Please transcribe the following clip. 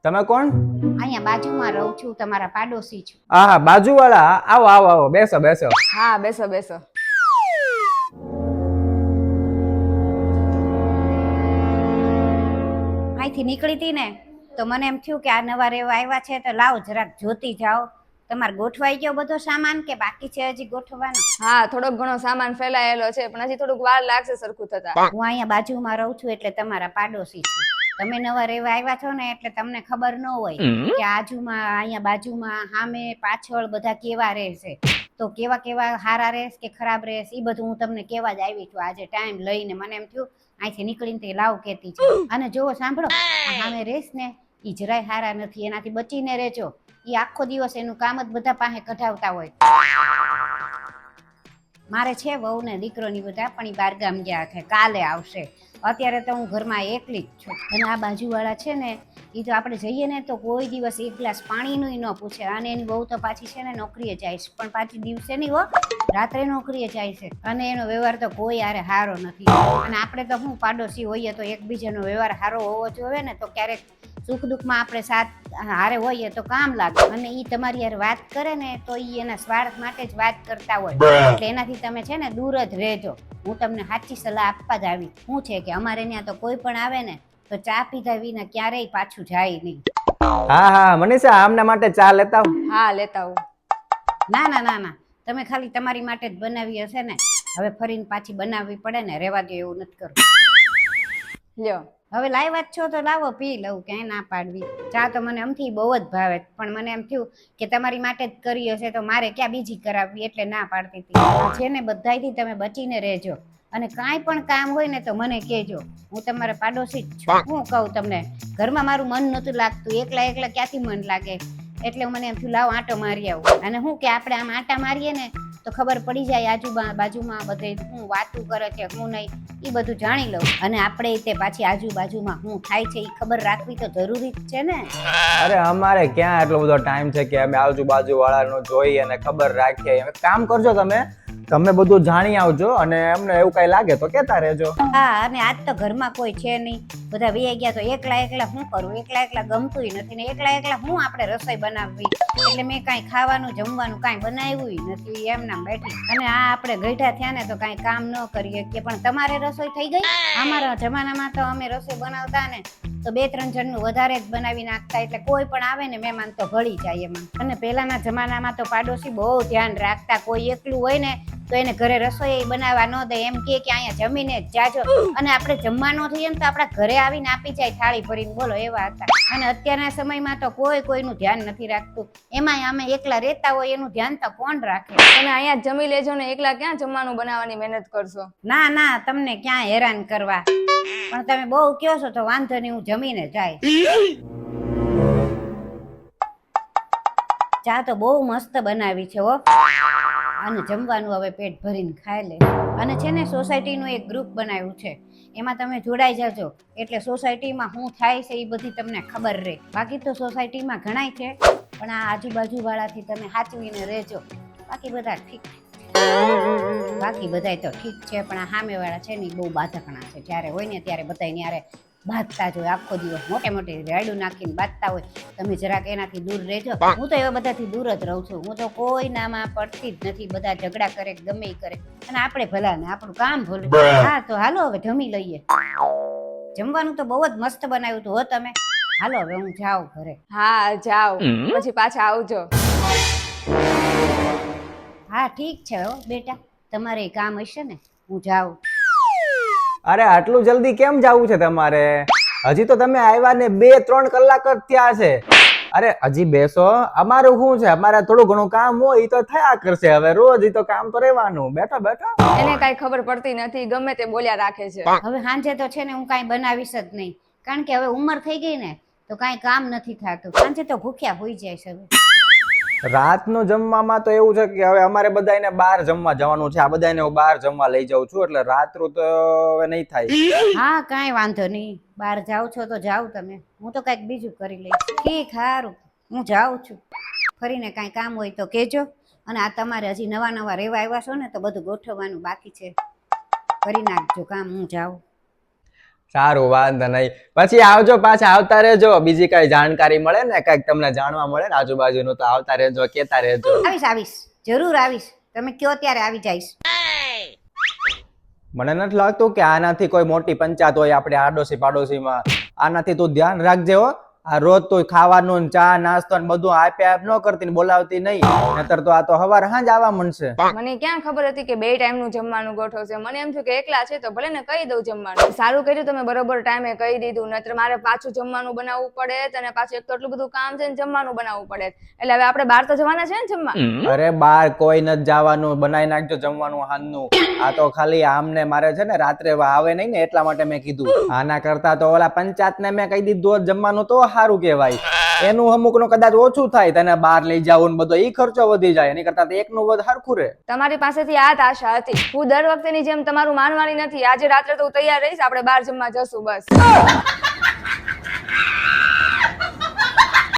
તમે કોણ? અહીંયા બાજુમાં રહું છું, તમારા પાડોશી છું. હા હા, બાજુવાળા. આવો આવો આવો, બેસો બેસો. હા, બેસો બેસો. અહીંથી નીકળી હતી ને તો મને એમ થયું કે આ નવા રહેવા આવ્યા છે તો લાવો જરાક જોતી જાઓ. તમારે ગોઠવાઈ ગયો બધો સામાન કે બાકી છે હજી ગોઠવવાનો? હા, થોડોક ઘણો સામાન ફેલાયેલો છે પણ હજી થોડુંક વાર લાગશે સરખું થતા. હું અહીંયા બાજુમાં રહું છું એટલે તમારા પાડોશી છું. તમે નવા રહેવા આવ્યા છો ને એટલે તમને ખબર ન હોય કે અહીંયા બાજુમાં સામે પાછળ બધા કેવા રહેશે, તો કેવા કેવા હારા રહેશે કે ખરાબ રહેશે એ બધું હું તમને કહેવા જ આવી છું આજે ટાઈમ લઈને. મને એમ થયું અહીંથી નીકળીને તે લાવ કહેતી છે. અને જો સાંભળો, આ સામે રહેશ ને એ જરાય હારા નથી, એનાથી બચીને રહેજો. એ આખો દિવસ એનું કામ જ બધા પાસે કઢાવતા હોય. મારે છે વહુ ને દીકરો ની બધા, પણ એ બારગામ ગયા છે, કાલે આવશે. અત્યારે તો હું ઘરમાં એકલી જ છું. અને આ બાજુવાળા છે ને એ તો આપણે જઈએ ને તો કોઈ દિવસ એક ગ્લાસ પાણીનું ન પૂછે. અને એની બહુ તો પાછી છે ને નોકરીએ જાય છે, પણ પાછી દિવસે નહીં હો, રાત્રે નોકરીએ જાય છે. અને એનો વ્યવહાર તો કોઈ હારે સારો નથી. અને આપણે તો હું પાડોશી હોઈએ તો એકબીજાનો વ્યવહાર સારો હોવો જોઈએ ને, તો ક્યારેક સુખ દુઃખમાં આપણે સાથ હારે હોઈએ તો કામ લાગે. અને એ તમારી યાર વાત કરે ને તો એ એના સ્વાર્થ માટે જ વાત કરતા હોય, એટલે એનાથી તમે છે ને દૂર જ રહેજો. હું તમને સાચી સલાહ આપવા જ આવી. શું છે કે અમારે ત્યાં તો કોઈ પણ આવે ને તો ચા પીધા વિના ક્યારેય પાછું જાય નહીં. હા હા મનીષા, આમના માટે ચા લેતા આવો. હા, લેતા આવું. ના ના ના ના, તમે ખાલી તમારી માટે જ બનાવી હશે ને, હવે ફરીને પાછી બનાવવી પડે ને, રહેવા દો એવું નથી કરવું. લ્યો, હવે લાવ્યા જ છો તો લાવો, પી લઉં, ક્યાંય ના પાડવી. ચા તો મને અમથી બહુ જ ભાવે, પણ મને એમ થયું કે તમારી માટે જ કરી હશે તો મારે ક્યાં બીજી કરાવવી, એટલે ના પાડતી હતી. છે ને બધાયથી તમે બચીને રહેજો. અને કાંઈ પણ કામ હોય ને તો મને કહેજો, હું તમારા પાડોશી જ છું. હું કહું તમને, ઘરમાં મારું મન નહોતું લાગતું, એકલા એકલા ક્યાંથી મન લાગે, એટલે મને એમ થયું લાવો આંટો મારી આવું. અને હું કે આપણે આમ આંટા મારીએ ને તો ખબર પડી જાય બાજુમાં બધે હું વાતું કરે છે હું નહીં, એ બધું જાણી લઉં. અને આપણે તે પાછી આજુબાજુમાં હું થાય છે એ ખબર રાખવી તો જરૂરી જ છે ને. અરે અમારે ક્યાં એટલો બધો ટાઈમ છે કે અમે આજુબાજુ વાળાનું જોઈએ અને ખબર રાખીએ. એક કામ કરજો, તમે બધું જાણી આવજો અને અમને એવું કઈ લાગે તો કહેતા રહેજો. હા, અને આજ તો ઘરમાં કોઈ છે નહીં, બધા વે ગયા, તો એકલા એકલા શું કરું, એકલા એકલા ગમતુંય નથી ને એકલા એકલા હું આપણે રસોઈ બનાવવી, એટલે મેં કાંઈ ખાવાનું જમવાનું કાંઈ બનાવ્યું નથી, એમ નામ બેઠી. અને આ આપણે ગઈઢા થયા ને તો કાંઈ કામ ન કરીએ કે, પણ તમારે રસોઈ થઈ ગઈ? અમારા જમાનામાં તો અમે રસોઈ બનાવતા ને તો 2-3 જણનું વધારે જ બનાવી નાખતા, એટલે કોઈ પણ આવે ને મહેમાન તો ભળી જાય એમાં. અને પહેલાના જમાનામાં તો પાડોશી બહુ ધ્યાન રાખતા, કોઈ એકલું હોય ને તો એને ઘરે રસોઈ બનાવવા ન દે, એમ કે અહીંયા જમીને જ જાજો. અને આપણે જમવાનો થઈએ ને તો આપણા ઘરે આવીને આપી જાય થાળી ભરીને, બોલો એવા હતા. અને અત્યારના સમયમાં તો કોઈ કોઈનું ધ્યાન નથી રાખતું, એમાંય અમે એકલા રહેતા હોય એનું ધ્યાન તો કોણ રાખે. તમે અહીંયા જમી લેજો ને, એકલા ક્યાં જમવાનું બનાવવાની મહેનત કરશો? ના ના, તમને ક્યાં હેરાન કરવા, પણ તમે બહુ કહો છો તો વાંધો નહીં, હું જમીને જાય. ચા તો બહુ મસ્ત બનાવી છે હો, અને જમવાનું હવે પેટ ભરીને ખાઈ લે. અને છે ને સોસાયટીનું એક ગ્રુપ બનાવ્યું છે, એમાં તમે જોડાઈ જાજો, એટલે સોસાયટીમાં શું થાય છે એ બધી તમને ખબર રહે. બાકી તો સોસાયટીમાં ઘણાય છે, પણ આ આજુબાજુ વાળાથી તમે સાચવીને રહેજો. બાકી બધા ઠીક તો ઠીક છે, પણ આ સામે વાળા છે ને એ બહુ બાધકણા છે. જ્યારે હોય ને ત્યારે બધાને યારે બાંધતા જ હોય, આખો દિવસ મોટે મોટી રાયડું નાખીને બાંધતા હોય. તમે જરાક એનાથી દૂર રહેજો. હું તો એવા બધાથી દૂર જ રહું છું, હું તો કોઈ નામાં પડતી જ નથી. બધા ઝઘડા કરે ગમે એ કરે, અને આપણે ભલા ને આપણું કામ ભૂલ. હા તો હાલો હવે જમી લઈએ. જમવાનું તો બહુ જ મસ્ત બનાવ્યું હતું હો તમે. હાલો હવે હું જાઉં ઘરે. હા, જાઓ, પછી પાછા આવજો. હા ઠીક છે હો બેટા, તમારે કામ હશે ને, હું જાઉં. અરે આટલું જલ્દી કેમ જવું છે તમારે? હજી તો તમે આવ્યા ને 2-3 કલાક જ થયા છે. અરે હજી બેસો, અમારું શું છે, અમારે થોડું ઘણું કામ હોય એ તો થયા કરશે. હવે રોજ તો કામ તો રહેવાનું. બેઠો બેઠો. એને કઈ ખબર પડતી નથી, ગમે તે બોલ્યા રાખે છે. હવે સાંજે તો છે ને હું કાંઈ બનાવીશ જ નહીં, કારણ કે હવે ઉંમર થઈ ગઈ ને તો કાંઈ કામ નથી થતું. સાંજે તો ભૂખ્યા હોઈ જાય છે. હવે રાતનું જમવામાં તો એવું છે કે હવે અમારે બધાને બહાર જમવા જવાનું છે. આ બધાને હું બહાર જમવા લઈ જાઉં છું, એટલે રાતનું તો હવે નહીં થાય. હા કાંઈ વાંધો નહીં, બહાર જાઓ છો તો જાઓ તમે, હું તો કાંઈક બીજું કરી લઈશ. ઠીક, સારું, હું જાઉં છું. ફરીને કાંઈ કામ હોય તો કહેજો. અને આ તમારે હજી નવા નવા રહેવા આવ્યા છો ને તો બધું ગોઠવવાનું બાકી છે, કરી નાખજો કામ. હું જાઉં. સારું, વાંધો નહીં. પછી આવજો, પાછા આવતા રહેજો. બીજી કઈ જાણકારી મળે ને, કઈક તમને જાણવા મળે ને આજુબાજુનું, તો આવતા રહેજો, કેતા રહેજો. આવીશ જરૂર આવીશ, તમે કયો ત્યારે આવી જઈશ. મને નથી લાગતું કે આનાથી કોઈ મોટી પંચાયત હોય આપણે આડોશી પાડોશીમાં. આનાથી તું ધ્યાન રાખજે હો. આ રોજ તું ખાવાનું ને ચા નાસ્તો ને બધું આપે આપ ન કરતી ને બોલાવતી નહીં, નતર તો આ તો હવાર હાંજ આવવા મળશે. મને ક્યાં ખબર હતી કે 2 ટાઈમનું જમવાનું ગોઠવશે. મને એમ થયું કે એકલા છે તો ભલે ને કહી દઉં જમવાનું. સારું કર્યું તમે બરોબર ટાઈમે કહી દીધું, નતર મારે પાછું જમવાનું બનાવવું પડે અને પાછું એક તો એટલું બધું કામ છે ને જમવાનું બનાવવું પડે. એટલે હવે આપણે બહાર તો જવાના છે ને જમવા. અરે બાર કોઈ નથી જવાનું, બનાવી નાખજો જમવાનું હાંજનું. આ તો ખાલી આમને મારે છે ને રાત્રે આવે નહીં ને એટલા માટે મેં કીધું. આના કરતા તો ઓલા પંચાયત ને મેં કહી દીધું જમવાનું તો સારું કહેવાય. એનું અમુક નું કદાચ ઓછું થાય, તને બહાર લઈ જાવ ને બધો ઈ ખર્ચો વધી જાય, એની કરતા એકનું બધું હરખું રહે. તમારી પાસેથી આ જ આશા હતી. હું દર વખતેની જેમ તમારું માનવાની નથી. આજે રાત્રે તો હું તૈયાર રહીશ, આપણે બહાર જમવા જશું બસ.